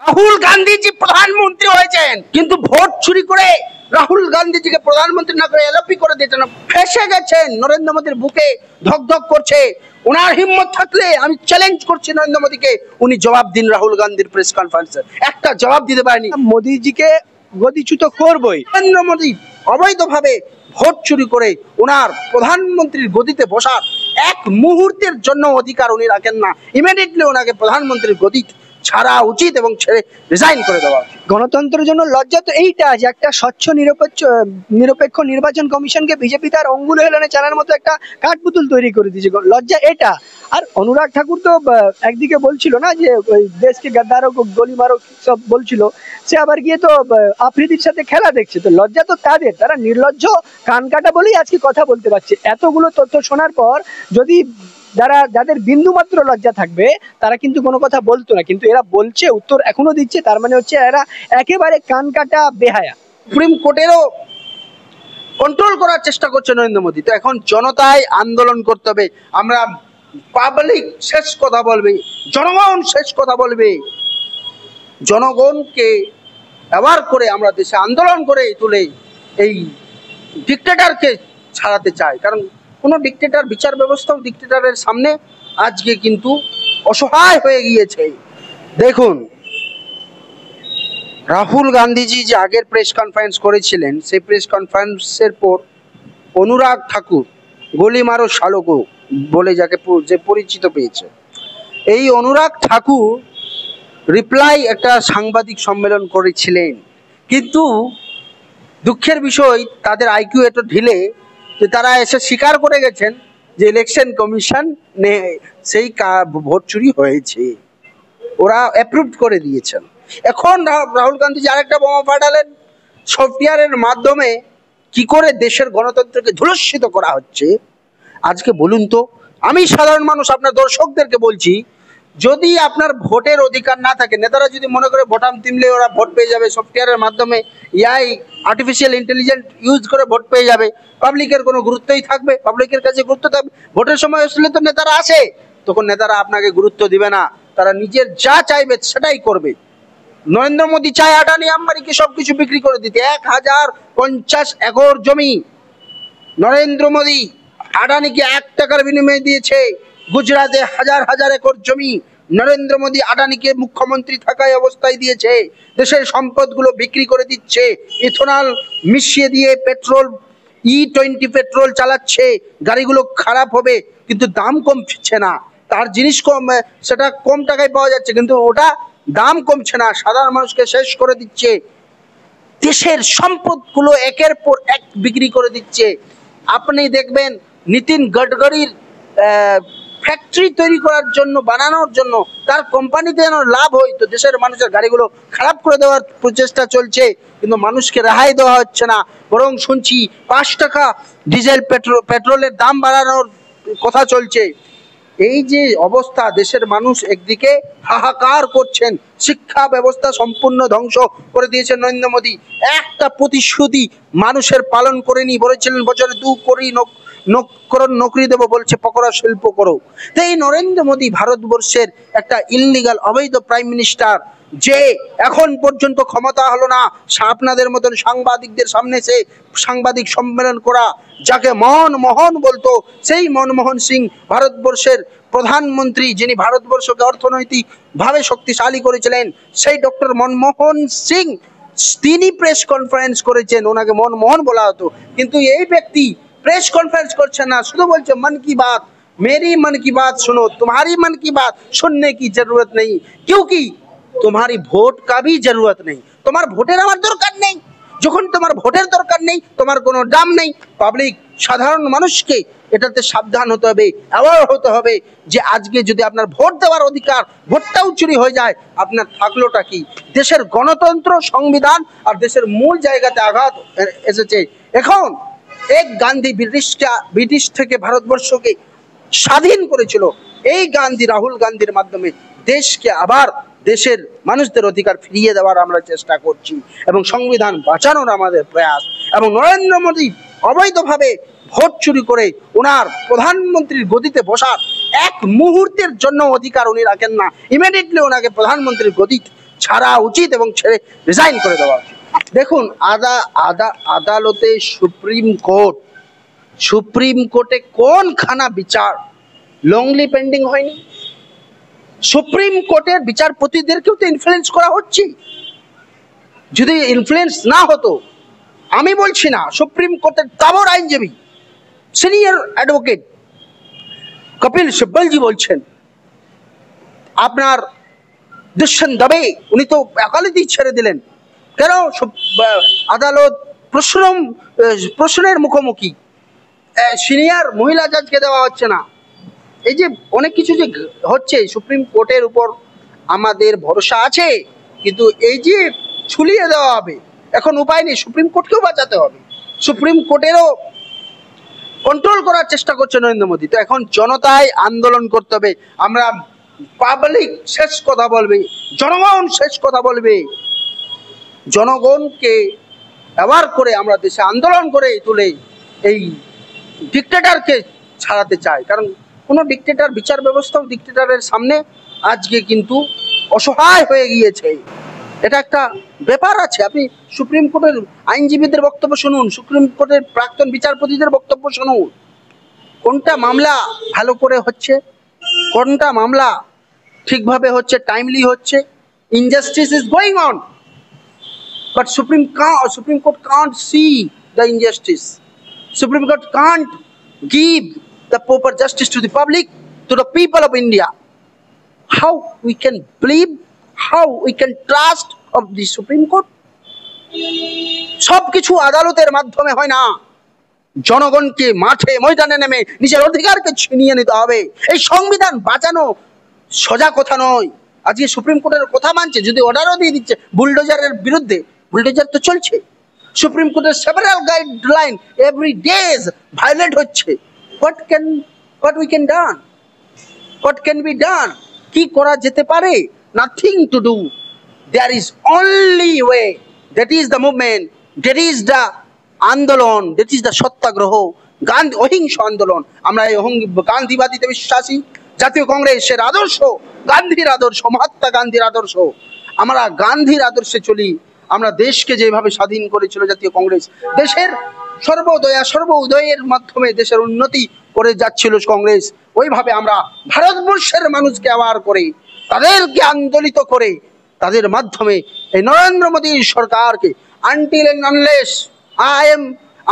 রাহুল গান্ধীজি প্রধানমন্ত্রী হয়েছেন, কিন্তু ভোট চুরি করে রাহুল গান্ধীজিকে প্রধানমন্ত্রী না করে এলপি করে দিয়েছেন। ফেসে গেছেন, নরেন্দ্র মোদীর বুকে ধক ধক করছে। ওনার হিম্মত থাকলে আমি চ্যালেঞ্জ করছি নরেন্দ্র মোদীকে, উনি জবাব দিন রাহুল গান্ধীর প্রেস কনফারেন্সে। একটা জবাব দিতে পারেনি। মোদীজিকে গদিচ্যুত করবই। নরেন্দ্র মোদী অবৈধভাবে ভোট চুরি করে ওনার প্রধানমন্ত্রীর গদিতে বসার এক মুহূর্তের জন্য অধিকার উনি রাখেন না। ইমিডিয়েটলি ওনাকে প্রধানমন্ত্রীর গদি ছাড়া উচিত এবং ছেড়ে রিজাইন করে দেওয়া উচিত। গণতন্ত্রের জন্য লজ্জা তো এইটা যে একটা স্বচ্ছ নিরপেক্ষ নির্বাচন কমিশনকে বিজেপি তার অঙ্গুল হেলনে চালার মতো একটা কাঠপুতুল তৈরি করে দিয়েছে। লজ্জা এটা। আর অনুরাগ ঠাকুর তো একদিকে বলছিল না যে দেশকে গাদ্দারো গলি মারো সব বলছিল, সে আবার গিয়ে তো আফ্রিদির সাথে খেলা দেখছে। তো লজ্জা তো তাদের, তারা নির্লজ্জ কান কাটা বলেই আজকে কথা বলতে পারছে। এতগুলো তথ্য শোনার পর যদি যাদের বিন্দু মাত্র লজ্জা থাকবে তারা কিন্তু কোনো কথা বলতো না, কিন্তু এরা বলছে, উত্তর এখনো দিচ্ছে। তার মানে হচ্ছে এরা একেবারে কান কাটা বেহায়া। সুপ্রিম কোর্টেরও কন্ট্রোল করার চেষ্টা করছে নরেন্দ্র মোদী। তো এখন জনতায় আন্দোলন করতে হবে। আমরা পাবলিক শেষ কথা বলবে, জনগণ শেষ কথা বলবে। জনগণকে ব্যবহার করে আমরা দেশে আন্দোলন করে তুলে এই ডিক্টেটরকে ছাড়াতে চাই। কারণ কোনো ডিক্টেটর, বিচার ব্যবস্থাও ডিক্টেটরের সামনে আজকে কিন্তু অসহায় হয়ে গিয়েছে। দেখুন, রাহুল গান্ধীজি যে আগের প্রেস কনফারেন্স করেছিলেন, সেই প্রেস কনফারেন্সের পর অনুরাগ ঠাকুর, গলি মারো শালকো বলে যাকে যে পরিচিত পেয়েছে, এই অনুরাগ ঠাকুর রিপ্লাই একটা সাংবাদিক সম্মেলন করেছিলেন। কিন্তু দুঃখের বিষয়, তাদের আইকিউ এত ঢিলে যে তারা এসে স্বীকার করে গেছেন যে ইলেকশন কমিশন সেই ভোট চুরি হয়েছে, ওরা অ্যাপ্রুভ করে দিয়েছেন। এখন রাহুল গান্ধীজি আরেকটা বোমা ফাটালেন, সফটওয়্যারের মাধ্যমে কি করে দেশের গণতন্ত্রকে ধুলস্সিত করা হচ্ছে। আজকে বলুন তো, আমি সাধারণ মানুষ আপনার দর্শকদেরকে বলছি, যদি আপনার ভোটের অধিকার না থাকে, নেতারা যদি মনে করে ভোটাম তিনলে ওরা ভোট পেয়ে যাবে, সফটওয়্যারের মাধ্যমে এআই আর্টিফিশিয়াল ইন্টেলিজেন্স ইউজ করে ভোট পেয়ে যাবে, পাবলিকের কোনো গুরুত্বই থাকবে, পাবলিকের কাছে গুরুত্ব থাকবে। ভোটের সময় আসলে তো নেতারা আসে, তখন নেতারা আপনাকে গুরুত্ব দিবে না, তারা নিজের যা চাইবে সেটাই করবে। নরেন্দ্র মোদী চায় আদানি আম্বানিকে সবকিছু বিক্রি করে দিতে। 1050 একর জমি নরেন্দ্র মোদী আদানিকে 1 টাকার বিনিময়ে দিয়েছে। গুজরাটে হাজার হাজার একর জমি নরেন্দ্র মোদী আদানিকে মুখ্যমন্ত্রী থাকায় অবস্থায় দিয়েছে। দেশের সম্পদগুলো বিক্রি করে দিচ্ছে, ইথেনল মিশিয়ে দিয়ে পেট্রোল E20 পেট্রোল চালাচ্ছে। গাড়িগুলো খারাপ হবে কিন্তু দাম কমছে না, তার জিনিস কম, সেটা কম টাকায় পাওয়া যাচ্ছে কিন্তু ওটা দাম কমছে না, সাধারণ মানুষকে শেষ করে দিচ্ছে। দেশের সম্পদগুলো একের পর এক বিক্রি করে দিচ্ছে। আপনি দেখবেন নীতিন গডকরির ফ্যাক্টরি তৈরি করার জন্য, বানানোর জন্য, তার কোম্পানিতে যেন লাভ হয়, তো দেশের মানুষের গাড়িগুলো খারাপ করে দেওয়ার প্রচেষ্টা চলছে, কিন্তু মানুষকে রেহাই দেওয়া হচ্ছে না। বরং শুনছি 5 টাকা ডিজেল পেট্রোলের দাম বাড়ানোর কথা চলছে। এই যে অবস্থা, দেশের মানুষ একদিকে হাহাকার করছেন, শিক্ষা ব্যবস্থা সম্পূর্ণ ধ্বংস করে দিয়েছেন নরেন্দ্র মোদী। একটা প্রতিশ্রুতি মানুষের পালন করেনি, বলেছিলেন বছরে 2 কোটি নকরি দেবো, বলছে পকোড়া শিল্প করো। তো এই নরেন্দ্র মোদী ভারতবর্ষের একটা ইললিগাল অবৈধ প্রাইম মিনিস্টার, যে এখন পর্যন্ত ক্ষমতা হলো না আপনাদের মতন সাংবাদিকদের সামনে সে সাংবাদিক সম্মেলন করা, যাকে মনমোহন বলতো, সেই মনমোহন সিং ভারতবর্ষের প্রধানমন্ত্রী, যিনি ভারতবর্ষকে অর্থনৈতিকভাবে শক্তিশালী করেছিলেন, সেই ডক্টর মনমোহন সিং, তিনি প্রেস কনফারেন্স করেছেন, ওনাকে মনমোহন বলা হতো। কিন্তু এই ব্যক্তি प्रेस कॉन्फ्रेंस करছে না, শুধু বলছে मन की बात, मेरी मन की बात सुनो, तुम्हारी मन की बात सुनने की जरूरत नहीं, क्योंकि तुम्हारी ভোট का भी जरूरत नहीं। তোমার ভোটের আমার দরকার নেই। যখন তোমার ভোটের দরকার নেই, তোমার কোনো দাম নেই। পাবলিক, সাধারণ মানুষকে এটাতে সাবধান হতে হবে, অ্যাওয়ার হতে হবে যে আজকে যদি আপনার ভোট দেওয়ার অধিকার, ভোটটাও চুরি হয়ে যায়, আপনার থাকলোটা কি? দেশের গণতন্ত্র, সংবিধান আর দেশের মূল জায়গাতে আঘাত এসেছে। এখন এক গান্ধী ব্রিটিশ থেকে ভারতবর্ষকে স্বাধীন করেছিল, এই গান্ধী, রাহুল গান্ধীর মাধ্যমে দেশকে আবার দেশের মানুষদের অধিকার ফিরিয়ে দেওয়ার আমরা চেষ্টা করছি এবং সংবিধান বাঁচানোর আমাদের প্রয়াস। এবং নরেন্দ্র মোদী অবৈধভাবে ভোট চুরি করে ওনার প্রধানমন্ত্রীর গদিতে বসার এক মুহূর্তের জন্য অধিকার উনি রাখেন না। ইমিডিয়েটলি ওনাকে প্রধানমন্ত্রীর গদি ছাড়া উচিত এবং ছেড়ে রিজাইন করে দেওয়া উচিত। দেখুন, আদালতে সুপ্রিম কোর্টে কোনখানা বিচার লংলি পেন্ডিং হয়নি? সুপ্রিম কোর্টের বিচারপতিদেরকেও তো ইনফ্লুয়েন্স করা হচ্ছে। যদি ইনফ্লুয়েন্স না হতো, আমি বলছি না, সুপ্রিম কোর্টের তাবড় আইনজীবী সিনিয়র অ্যাডভোকেট কপিল সিব্বলজি বলছেন, আপনার দুষ্যন্ত দবে উনি তো একালিতেই ছেড়ে দিলেন। কেন? আদালত প্রশ্নের মুখোমুখি, সিনিয়র মহিলা জাজকে দেওয়া হচ্ছে না। এই যে অনেক কিছু যে হচ্ছে, সুপ্রিম কোর্টের উপর আমাদের ভরসা আছে, কিন্তু এই যে ছুলিয়ে দেওয়া হবে, এখন উপায় নেই, সুপ্রিম কোর্টকেও বাঁচাতে হবে, সুপ্রিম কোর্টেরও কন্ট্রোল করার চেষ্টা করছে নরেন্দ্র মোদী। তো এখন জনতায় আন্দোলন করতে হবে। আমরা পাবলিক শেষ কথা বলবে, জনগণ শেষ কথা বলবে। জনগণকে ব্যবহার করে আমরা দেশে আন্দোলন করে তুলে এই ডিক্টেটরকে ছাড়াতে চাই। কারণ কোনো ডিক্টেটর, বিচার ব্যবস্থাও ডিক্টেটরের সামনে আজকে কিন্তু অসহায় হয়ে গিয়েছে। এটা একটা ব্যাপার আছে। আপনি সুপ্রিম কোর্টের আইনজীবীদের বক্তব্য শুনুন, সুপ্রিম কোর্টের প্রাক্তন বিচারপতিদের বক্তব্য শুনুন। কোনটা মামলা ভালো করে হচ্ছে, কোনটা মামলা ঠিকভাবে হচ্ছে, টাইমলি হচ্ছে। Injustice is going on, but supreme court can't see the injustice. Supreme Court can't give the proper justice to the public, to the people of India. How we can believe, how we can trust of the Supreme Court? সবকিছু আদালতের মাধ্যমে হয় না। জনগণকে মাঠে ময়দানে নেমে নিজের অধিকারকে ছিনিয়ে নিতে হবে। এই সংবিধান বাঁচানো সোজা কথা নয়। আজকে সুপ্রিম কোর্টের কথা মানছে, যদি অর্ডারও দিয়ে দিচ্ছে বুলডোজারের বিরুদ্ধে, বুলডোজার তো চলছে। সুপ্রিম কোর্টের several guideline every days violate হচ্ছে। what we can done? What can be done? কি করা যেতে পারে? Nothing to do. There is only way, that is the movement, that is the আন্দোলন, that is the সত্যাগ্রহ, গান্ধী অহিংস আন্দোলন। আমরা এই গান্ধীবাদীতে বিশ্বাসী। জাতীয় কংগ্রেসের আদর্শ গান্ধীর আদর্শ, মহাত্মা গান্ধীর আদর্শ। আমরা গান্ধীর আদর্শে চলি। আমরা দেশকে যেভাবে স্বাধীন করেছিল জাতীয় কংগ্রেস, দেশের সর্ব উদয়ের মাধ্যমে দেশের উন্নতি করে যাচ্ছিল কংগ্রেস, ওইভাবে আমরা ভারতবর্ষের মানুষকে আবার করে, তাদেরকে আন্দোলিত করে, তাদের মাধ্যমে এই নরেন্দ্র মোদীর সরকারকে আনটিল এন্ড আনলেস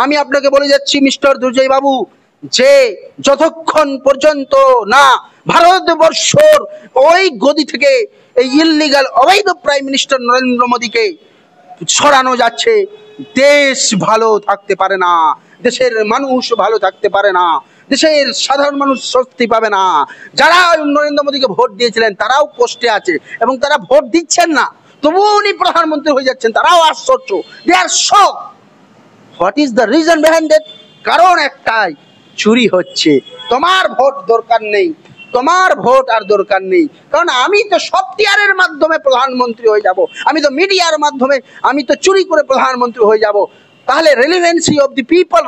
আমি আপনাকে বলে যাচ্ছি মিস্টার দুর্জয় বাবু, যে যতক্ষণ পর্যন্ত না ভারতবর্ষর ওই গদি থেকে এই ইললিগাল অবৈধ প্রাইম মিনিস্টার নরেন্দ্র মোদীকে সরানো যাচ্ছে, দেশ ভালো থাকতে পারে না, দেশের মানুষ ভালো থাকতে পারে না, দেশের সাধারণ মানুষ স্বস্তি পাবে না। যারা নরেন্দ্র মোদীকে ভোট দিয়েছিলেন তারাও কষ্টে আছে, এবং তারা ভোট দিচ্ছেন না, তবুও উনি প্রধানমন্ত্রী হয়ে যাচ্ছেন, তারাও আশ্চর্য। They are shock. What is the reason behind that? কারণ একটাই, চুরি হচ্ছে। তোমার ভোট দরকার নেই, তোমার ভোট আর দরকার নেই, কারণ আমি তো সফটওয়্যারের মাধ্যমে প্রধানমন্ত্রী হয়ে যাব, আমি তো মিডিয়ার মাধ্যমে, আমি তো চুরি করে প্রধানমন্ত্রী হয়ে যাব। তাহলে রেলিভেন্সি অফ দি পিপল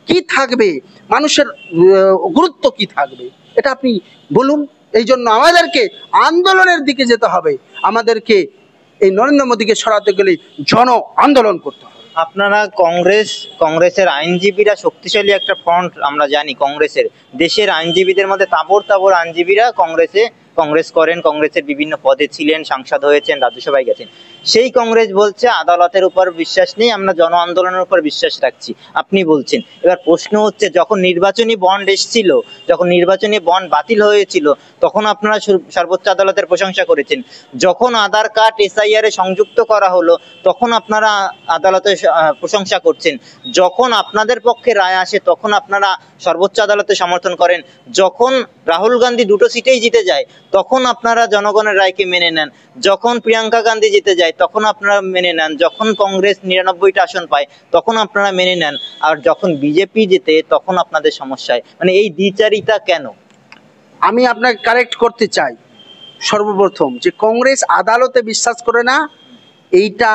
কি থাকবে, মানুষের গুরুত্ব কি থাকবে, এটা আপনি বলুন। এই জন্য আমাদেরকে আন্দোলনের দিকে যেতে হবে। আমাদেরকে এই নরেন্দ্র মোদীকে সরাতে গেলে জন আন্দোলন করতে হবে। আপনারা কংগ্রেসের আইনজীবীরা শক্তিশালী একটা ফ্রন্ট আমরা জানি। দেশের আইনজীবীদের মধ্যে তাবড় আইনজীবীরা কংগ্রেস করেন, কংগ্রেসের বিভিন্ন পদে ছিলেন, সাংসদ হয়েছেন, রাজ্যসভায় গেছেন। সেই কংগ্রেস বলছে আদালতের উপর বিশ্বাস নেই, আমরা জন আন্দোলনের উপর বিশ্বাস রাখছি। আপনি বলছেন, এবার প্রশ্ন হচ্ছে, যখন নির্বাচনী বন্ড এসেছিল, যখন নির্বাচনী বন্ড বাতিল হয়েছিল, তখন আপনারা সর্বোচ্চ আদালতের প্রশংসা করেছেন। যখন আধার কার্ড SIR এ সংযুক্ত করা হলো, তখন আপনারা আদালতের প্রশংসা করছেন। যখন আপনাদের পক্ষে রায় আসে, তখন আপনারা সর্বোচ্চ আদালতে সমর্থন করেন। যখন রাহুল গান্ধী 2টো সিটেই জিতে যায়, তখন আপনারা জনগণের রায়কে মেনে নেন। যখন প্রিয়াঙ্কা গান্ধী জিতে যায়, তখন আপনারা মেনে নেন। যখন কংগ্রেস 99টা আসন পায়, তখন আপনারা মেনে নেন। আর যখন বিজেপি জিতে, তখন আপনাদের সমস্যা হয়। মানে এই দ্বিচারিতা কেন? আমি আপনাকে কারেক্ট করতে চাই। সর্বপ্রথম, যে কংগ্রেস আদালতে বিশ্বাস করে না, এইটা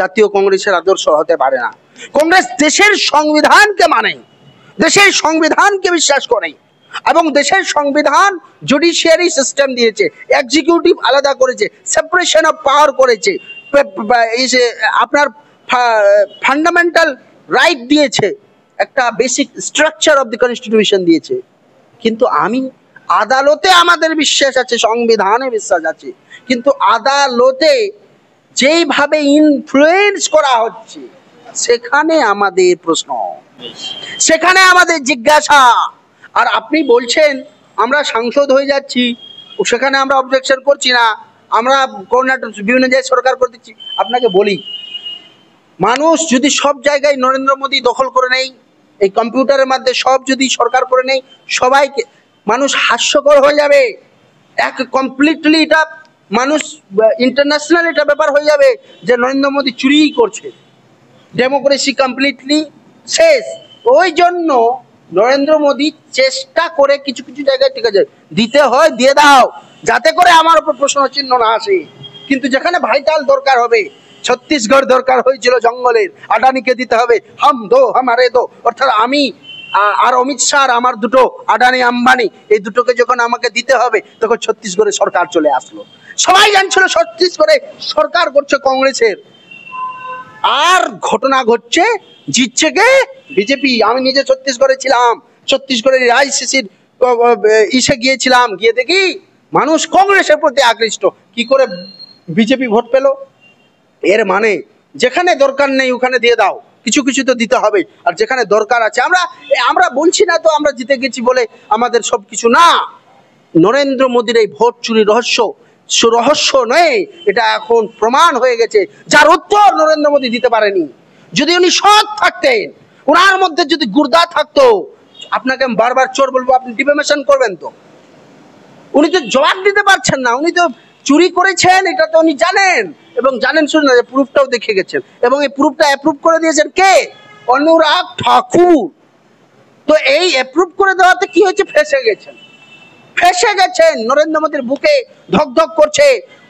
জাতীয় কংগ্রেসের আদর্শ হতে পারে না। কংগ্রেস দেশের সংবিধানকে মানে, দেশের সংবিধানকে বিশ্বাস করে। এবং দেশের সংবিধান জুডিশিয়ারি সিস্টেম দিয়েছে, এক্সিকিউটিভ আলাদা করেছে, সেপারেশন অফ পাওয়ার করেছে, আপনার ফান্ডামেন্টাল রাইট দিয়েছে, একটা basic structure of the constitution দিয়েছে। কিন্তু আমি আদালতে আমাদের বিশ্বাস আছে, সংবিধানে বিশ্বাস আছে, কিন্তু আদালতে যেইভাবে ইনফ্লুয়েন্স করা হচ্ছে সেখানে আমাদের প্রশ্ন, সেখানে আমাদের জিজ্ঞাসা। আর আপনি বলছেন আমরা সাংসদ হয়ে যাচ্ছি, সেখানে আমরা অবজেকশন করছি না, আমরা কর্ণাটক বিভিন্ন জায়গায় সরকার করে দিচ্ছি। আপনাকে বলি, মানুষ যদি সব জায়গায় নরেন্দ্র মোদী দখল করে নেই, এই কম্পিউটারের মধ্যে সব যদি সরকার করে নেই, সবাইকে মানুষ হাস্যকর হয়ে যাবে, এক কমপ্লিটলি এটা মানুষ ইন্টারন্যাশনাল এটা ব্যাপার হয়ে যাবে যে নরেন্দ্র মোদী চুরিই করছে, ডেমোক্রেসি কমপ্লিটলি শেষ। ওই জন্য নরেন্দ্র মোদী চেষ্টা করে কিছু কিছু জায়গায়, ঠিক আছে দিতে হয় দিয়ে দাও, যাতে করে আমার উপর প্রশ্ন চিহ্ন না আসে। কিন্তু যেখানে ভাইটাল দরকার হবে, ছত্তিশগড় দরকার হয়েছিল জঙ্গলের, আদানিকে দিতে হবে, হাম দো হামারে দো, অর্থাৎ আমি আর অমিত শাহ আমার দুটো, আদানি আম্বানি, এই দুটোকে যখন আমাকে দিতে হবে, তখন ছত্তিশগড়ে সরকার চলে আসলো। সবাই জানছিল ছত্তিশগড়ে সরকার করছে কংগ্রেসের, আর ঘটনা ঘটছে, জিতছে কে? বিজেপি। আমি নিজে ছত্তিশগড়ে ছিলাম, ছত্তিশগড়ের আইসিসির ইসে গিয়েছিলাম, গিয়ে দেখি মানুষ কংগ্রেসের প্রতি আকৃষ্ট। কি করে বিজেপি ভোট পেল? এর মানে যেখানে দরকার নেই ওখানে দিয়ে দাও, কিছু কিছু তো দিতে হবে, আর যেখানে দরকার আছে, আমরা বলছি না তো আমরা জিতে গেছি বলে আমাদের সব কিছু না। নরেন্দ্র মোদীর এই ভোট চুরি রহস্য নয়, এটা এখন প্রমাণ হয়ে গেছে, যার উত্তর নরেন্দ্র মোদী দিতে পারেনি। যদি উনি সৎ থাকতেন, ওনার মধ্যে যদি গুর্দা থাকতো, আপনাকে আমি বারবার চোর বলবো, আপনি ডিফেমেশন করবেন তো? উনি তো জবাব দিতে পারছেন না, উনি তো চুরি করেছেন এটা তো উনি জানেন, এবং জানেন শুনুন না, প্রুফটাও দেখে গেছেন, এবং এই প্রুফটা অ্যাপ্রুভ করে দিয়েছেন কে? অনুরাগ ঠাকুর। তো এই অ্যাপ্রুভ করে দেওয়াতে কি হয়েছে? ফেসে গেছেন। নরেন্দ্র মোদীর বুকে ধক ধক করছে।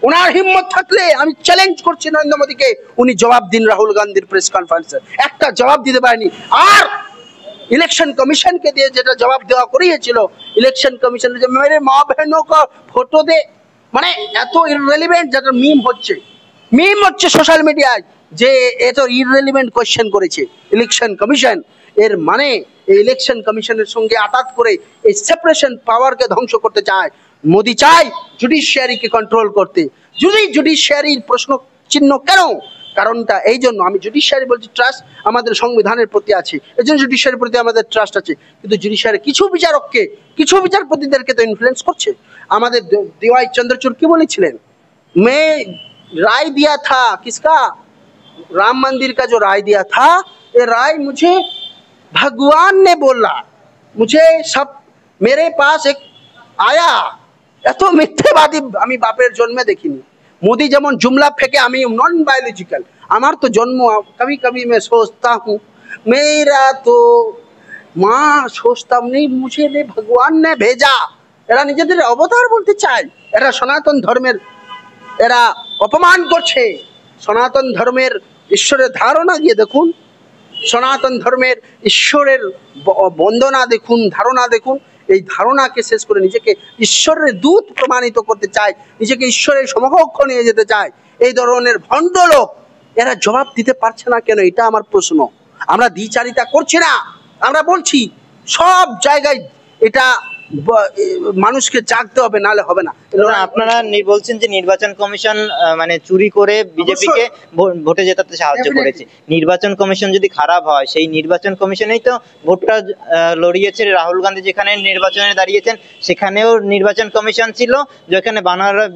ওনার হিম্মত থাকলে আমি চ্যালেঞ্জ করছি নরেন্দ্র মোদীকে, উনি জবাব দিন রাহুল গান্ধীর প্রেস কনফারেন্সে। একটা জবাব দিতে পারেনি। আর ইলেকশন কমিশনকে দিয়ে যেটা জবাব দেওয়া করিয়েছিল, ইলেকশন কমিশনের যে মেরে মা বহনों का ফটো দে, মানে এত ইররিলেভেন্ট, যেটা মিম হচ্ছে সোশ্যাল মিডিয়ায়, যে এত ইররিলেভেন্ট কোয়েশ্চেন করেছে ইলেকশন কমিশন। এর মানে এই ইলেকশন কমিশনের সঙ্গে আঘাত করে এই সেপারেশন পাওয়ারকে ধ্বংস করতে চায় মোদি। চায় জুডিশিয়ারিকে কন্ট্রোল করতে। যদি জুডিশিয়ারির প্রশ্ন চিহ্ন কেন? কারণটা এই জন্য, আমি জুডিশিয়ারি বলছি, ট্রাস্ট আমাদের সংবিধানের প্রতি আছে, এই জন্য জুডিশিয়ারির প্রতি আমাদের ট্রাস্ট আছে। কিন্তু জুডিশিয়ারি কিছু বিচারককে, কিছু বিচারপতিদেরকে তো ইনফ্লুয়েন্স করছে। আমাদের DY চন্দ্রচূড় কি বলেছিলেন? मैं राय दिया था, किसका? राम मंदिर का जो राय दिया था, ये राय मुझे भगवान ने बोला, मुझे सब मेरे पास एक आया। এত মিথ্যেবাদী আমি বাপের জন্মে দেখিনি। মোদি যেমন জুমলা ফেকে, আমি নন বায়োলজিক্যাল, আমার তো জন্ম, কবি কবি मैं सोचता हूँ मेरा तो माँ सोचता नहीं, मुझे ने भगवान ने भेजा। এরা নিজেদের অবতার বলতে চায়, এরা সনাতন ধর্মের, এরা অপমান করছে সনাতন ধর্মের ঈশ্বরের ধারণা। গিয়ে দেখুন সনাতন ধর্মের ঈশ্বরের বন্দনা দেখুন, ধারণা দেখুন। এই ধারণাকে শেষ করে নিজেকে ঈশ্বরের দূত প্রমাণিত করতে চায়, নিজেকে ঈশ্বরের সমকক্ষ নিয়ে যেতে চায়। এই ধরনের ভণ্ড লোক, এরা জবাব দিতে পারছে না কেন? এটা আমার প্রশ্ন। আমরা দ্বিচারিতা করছি না, আমরা বলছি সব জায়গায় এটা মানুষকে জাগতে হবে, নালে হবে না। আপনারা বলছেন যে নির্বাচন কমিশন মানে চুরি করে বিজেপিকে ভোটে জেতাতে সাহায্য করেছে। নির্বাচন কমিশন যদি খারাপ হয়, সেই নির্বাচন কমিশনেই তো ভোটটা লড়িয়েছে রাহুল গান্ধী, যেখানে নির্বাচনে দাঁড়িয়েছেন সেখানেও নির্বাচন কমিশন ছিল, যেখানে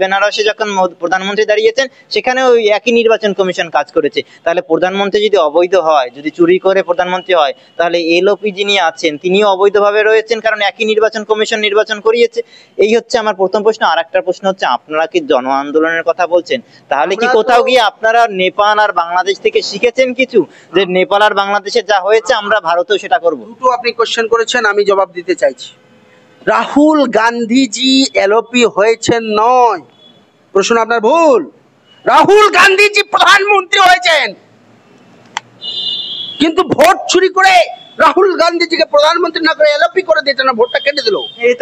বেনারসে যখন প্রধানমন্ত্রী দাঁড়িয়েছেন সেখানেও ওই একই নির্বাচন কমিশন কাজ করেছে। তাহলে প্রধানমন্ত্রী যদি অবৈধ হয়, যদি চুরি করে প্রধানমন্ত্রী হয়, তাহলে LOP যিনি আছেন তিনিও অবৈধভাবে রয়েছেন, কারণ একই নির্বাচন কমিশন নির্বাচন করিয়েছে। এই হচ্ছে আমার প্রথম প্রশ্ন। আর একটা প্রশ্ন হচ্ছে, আপনারা কি জন আন্দোলনের কথা বলছেন, তাহলে কি কোথাও গিয়ে আপনারা নেপাল আর বাংলাদেশ থেকে শিখেছেন কিছু, যে নেপাল আর বাংলাদেশে যা হয়েছে আমরা ভারতেও সেটা করব? দুটো আপনি কোশ্চেন করেছেন, আমি জবাব দিতে চাইছি। রাহুল গান্ধীজি LOP হয়েছেন নয়, প্রশ্ন আপনার ভুল। রাহুল গান্ধীজি প্রধানমন্ত্রী হয়েছেন, কিন্তু ভোট চুরি করে রাহুল গান্ধীজিকে প্রধানমন্ত্রী না করে এলপি করে দিয়েছে না, ভোটটা কেটে দিল। এই তো